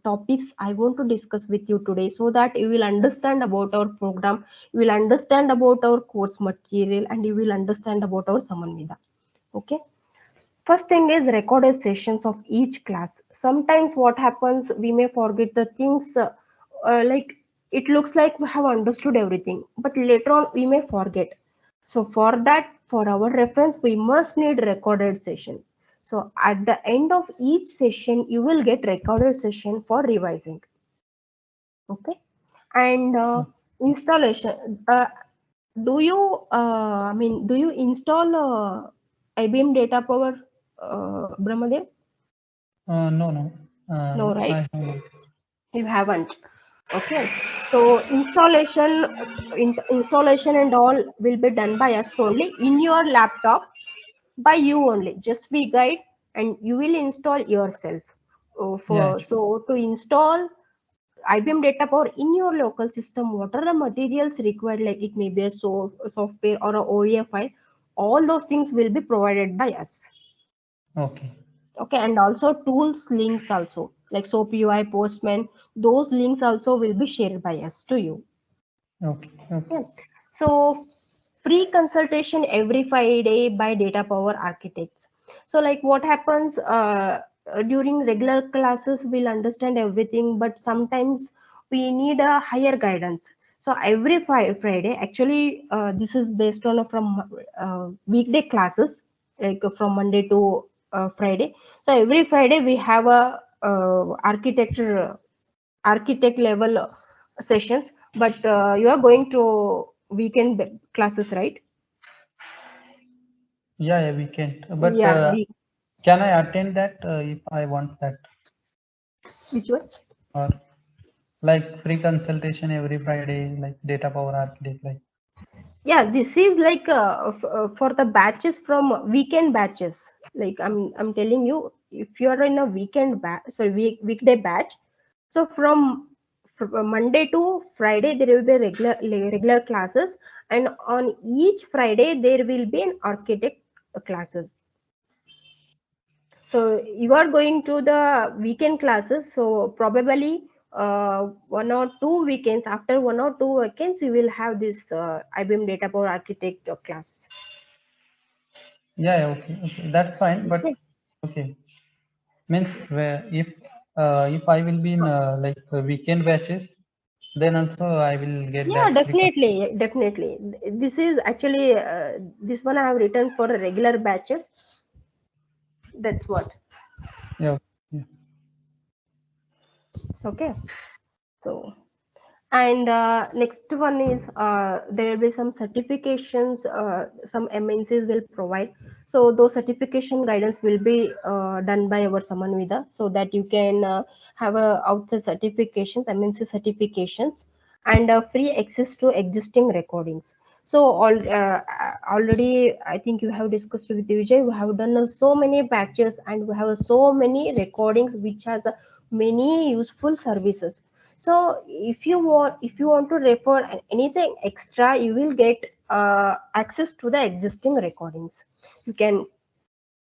A: topics I want to discuss with you today, so that you will understand about our program, you will understand about our course material, and you will understand about our Samanvidha. Okay. First thing is recorded sessions of each class. Sometimes what happens, we may forget the things, like it looks like we have understood everything, but later on we may forget. So for that, for our reference, we must need recorded session. So at the end of each session, you will get recorded session for revising. Okay. And installation. Do you install IBM Datapower, Brahmadev?
B: No, no.
A: No, right?
B: I have.
A: You haven't. Okay. So installation and all will be done by us only in your laptop, by you only. Just be guide and you will install yourself.
B: Yeah,
A: So to install IBM Data Power in your local system, what are the materials required? Like it may be a software or a OEF file. All those things will be provided by us.
B: okay.
A: Okay, and also tools links also like SOAP UI, Postman. Those links also will be shared by us to you.
B: Okay. Okay.
A: Okay. So free consultation every Friday by Data Power Architects. So like what happens during regular classes, we'll understand everything, but sometimes we need a higher guidance. So every Friday, actually, this is based on from weekday classes, like from Monday to Friday. So every Friday we have a architect level sessions, but you are going to weekend classes, right?
B: Yeah, yeah, we can. But
A: Yeah,
B: can I attend that if I want that?
A: which one?
B: Or like free consultation every Friday, like Data Power Architect, like.
A: Yeah, this is like for the batches from weekend batches. Like I'm telling you, if you are in a weekend batch, so weekday batch, so from Monday to Friday there will be regular classes, and on each Friday there will be an architect classes. So you are going to the weekend classes. So probably 1 or 2 weekends, after 1 or 2 weekends, you will have this IBM Data Power Architect class.
B: Yeah, yeah, okay, okay, that's fine. But
A: Okay.
B: okay, means where if I will be in like weekend batches, then also I will get
A: Yeah,
B: that free.
A: definitely, definitely. This is actually this one I have written for regular batches. That's what.
B: Yeah, yeah.
A: Okay. So. And next one is there will be some certifications, some MNCs will provide. So those certification guidance will be done by our Samanvidha, so that you can have a outside certifications, MNC certifications, and free access to existing recordings. So already, I think you have discussed with Vijay. We have done so many batches, and we have so many recordings which has many useful services. So if you want to refer anything extra, you will get access to the existing recordings. You can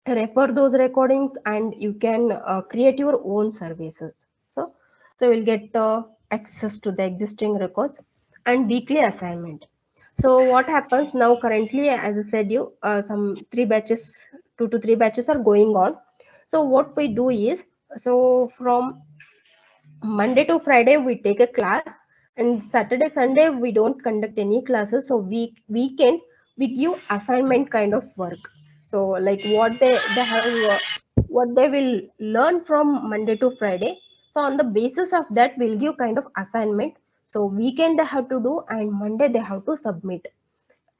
A: refer those recordings, and you can create your own services. So you will get access to the existing records. And weekly assignment. So what happens now currently, as I said, you some 3 batches, 2 to 3 batches are going on. So what we do is, so from Monday to Friday we take a class, and Saturday Sunday we don't conduct any classes. So weekend we give assignment kind of work. So like what they have what they will learn from Monday to Friday. So on the basis of that we'll give kind of assignment. So weekend they have to do, and Monday they have to submit.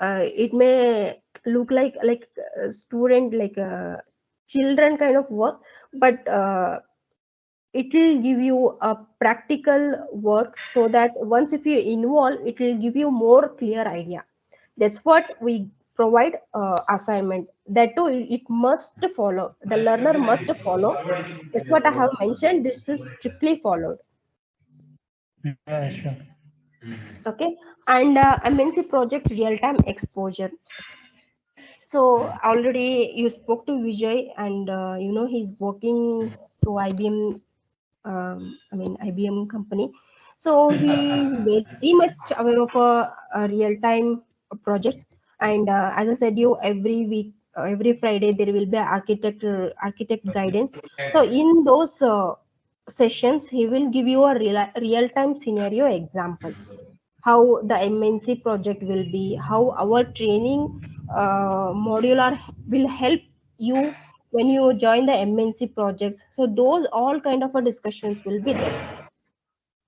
A: It may look like student like children kind of work, but it will give you a practical work, so that once if you involve, it will give you more clear idea. That's what we provide assignment. That too, it must follow. The learner must follow. That's what I have mentioned. This is strictly followed.
B: Yeah, sure.
A: Okay, and MNC project real time exposure. So already you spoke to Vijay, and he's working to IBM. IBM company. So he is very much aware of real time projects. And as I said, you every week, every Friday there will be architect guidance. So in those sessions, he will give you a real time scenario examples, how the MNC project will be, how our training modular will help you when you join the MNC projects. So those all kind of a discussions will be there.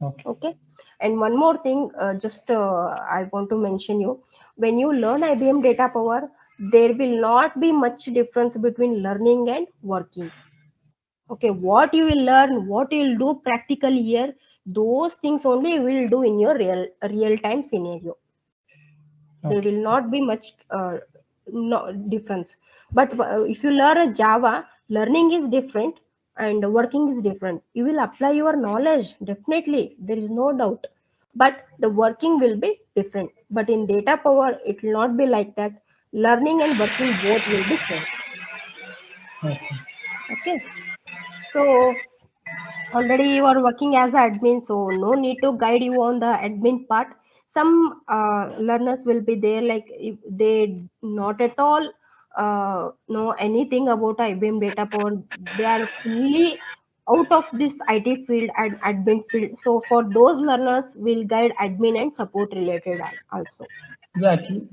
B: Okay.
A: Okay. And one more thing, just I want to mention you, when you learn IBM Data Power, there will not be much difference between learning and working. Okay, what you will learn, what you will do practically here, those things only you will do in your real time scenario. There
B: Okay.
A: will not be much no difference. But if you learn a Java, learning is different and working is different. You will apply your knowledge, definitely, there is no doubt, but the working will be different. But in Data Power it will not be like that. Learning and working both will be same.
B: Okay.
A: Okay, so already you are working as an admin, so no need to guide you on the admin part. Some learners will be there, like if they not at all know anything about IBM Data Power, they are fully out of this IT field and admin field. So for those learners, we'll guide admin and support related also.
B: Yeah, actually,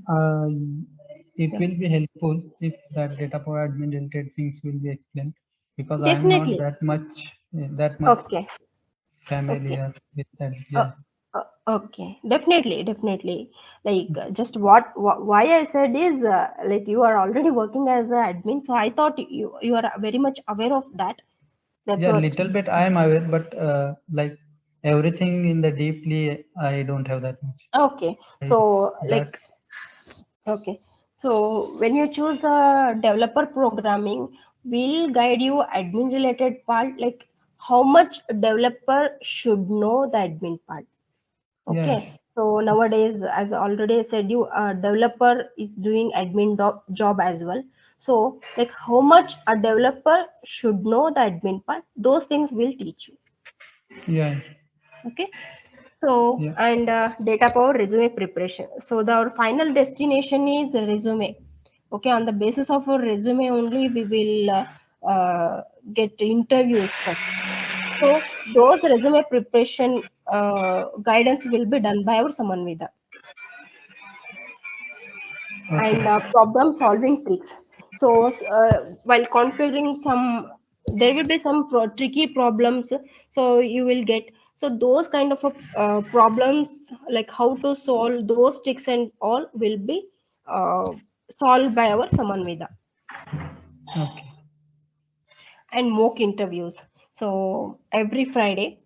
B: it
A: Yeah,
B: will be helpful if that data power admin related things will be explained, because I am not
A: definitely.
B: that much
A: Okay, okay.
B: familiar with that.
A: Uh,
B: Yeah.
A: okay, definitely. Like why I said is like you are already working as an admin, so I thought you are very much aware of that. That's
B: Yeah,
A: what.
B: little bit I am aware, but like everything in the deeply, I don't have that much.
A: Okay,
B: I,
A: so
B: that
A: like okay, so when you choose developer programming, we'll guide you admin related part, like how much developer should know the admin part.
B: yeah,
A: Okay, so nowadays, as I already said, you developer is doing admin job as well. So, like how much a developer should know the admin part, those things will teach you.
B: yeah,
A: Okay, so
B: yeah.
A: and Data Power resume preparation. So the our final destination is a resume. Okay, on the basis of our resume only, we will get interviews first. So those resume preparation guidance will be done by our Samanvidha. And
B: Okay,
A: problem solving tricks. So while configuring some, there will be some tricky problems, so you will get, so those kind of problems, like how to solve those tricks and all will be uh, solved by our Samanveda.
B: okay,
A: And mock interviews, so every Friday.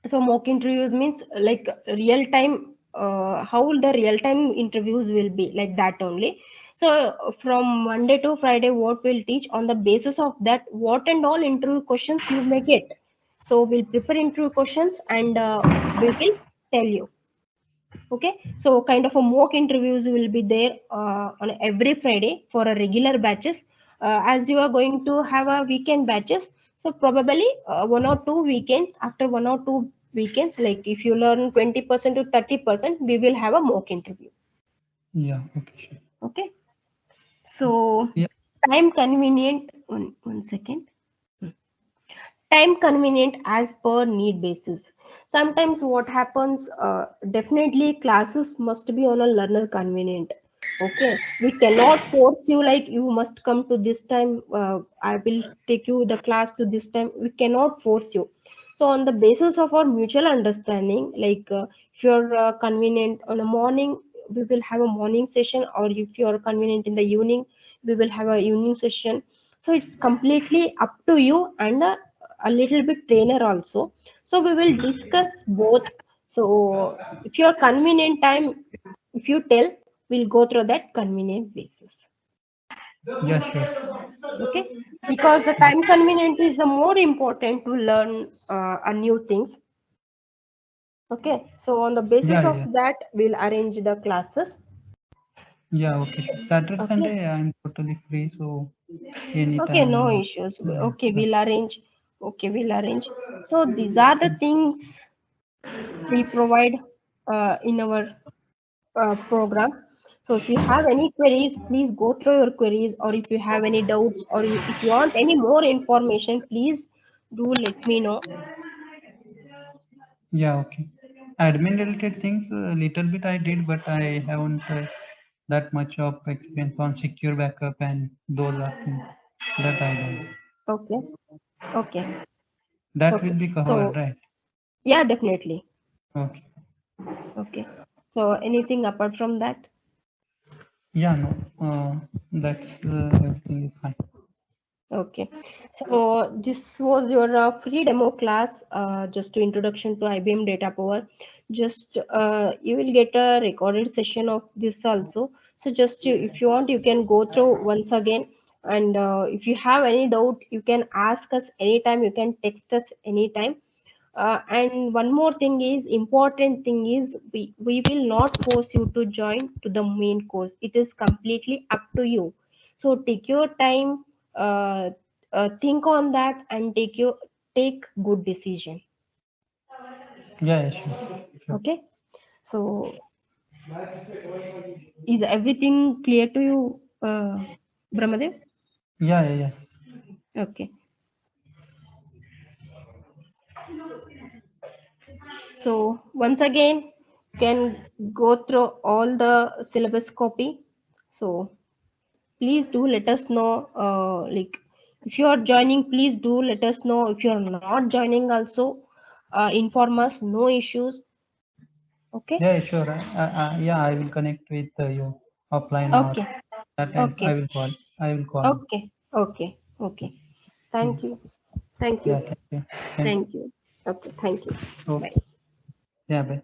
A: So mock interviews means like real time, how the real time interviews will be like that only. So from Monday to Friday, what we'll teach, on the basis of that, what and all interview questions you may get. So we'll prepare interview questions, and we will tell you. Okay, so kind of a mock interviews will be there on every Friday for a regular batches. As you are going to have a weekend batches, so probably 1 or 2 weekends, after 1 or 2 weekends, like if you learn 20% to 30%, we will have a mock interview.
B: Yeah, okay, sure.
A: Okay. So
B: Yeah,
A: time convenient. One second. Time convenient as per need basis. Sometimes what happens, definitely classes must be on a learner convenient. Okay, we cannot force you like you must come to this time, I will take you the class to this time, we cannot force you. So on the basis of our mutual understanding, like if you're convenient on a morning, we will have a morning session, or if you're convenient in the evening, we will have a evening session. So it's completely up to you, and a little bit trainer also. So we will discuss both. So if your convenient time, if you tell, we'll go through that convenient basis.
B: yeah, sure.
A: Okay, because the time convenient is the more important to learn a new things. Okay, so on the basis
B: Yeah,
A: of
B: yeah,
A: that, we'll arrange the classes.
B: yeah, okay. Saturday,
A: Okay,
B: Sunday, I'm totally free, so
A: okay, no
B: anytime.
A: issues.
B: Yeah,
A: Okay, we'll arrange. Okay, we'll arrange. So these are the things we provide in our program. So if you have any queries, please go through your queries, or if you have any doubts, or if you want any more information, please do let me know.
B: yeah, okay. Admin related things, a little bit I did, but I haven't that much of experience on secure backup and those are things that I don't.
A: Okay, okay,
B: That will
A: okay.
B: be covered,
A: So
B: right?
A: yeah, definitely.
B: Okay.
A: Okay. So anything apart from that?
B: Yeah, no, that's everything is fine.
A: Okay. So this was your free demo class, just to introduction to IBM Datapower. Just you will get a recorded session of this also. So just if you want, you can go through once again. And if you have any doubt, you can ask us anytime. You can text us anytime. And one more thing is, important thing is, we will not force you to join to the main course. It is completely up to you. So take your time, think on that, and take good decision.
B: Yeah, yeah, sure, sure.
A: Okay. So is everything clear to you, Brahmadev?
B: Yeah, yeah, yeah.
A: Okay. So once again, can go through all the syllabus copy. So please do let us know, like if you are joining, please do let us know. If you are not joining also, inform us, no issues. Okay,
B: Yeah, sure. Yeah, I will connect with you offline or
A: okay,
B: that time
A: okay,
B: I will call you.
A: okay, okay, okay. Thank
B: Yes.
A: you, thank
B: Yeah,
A: you,
B: thank you. Thank you.
A: thank you. Okay, thank you. Bye.
B: Okay. Yeah, bye.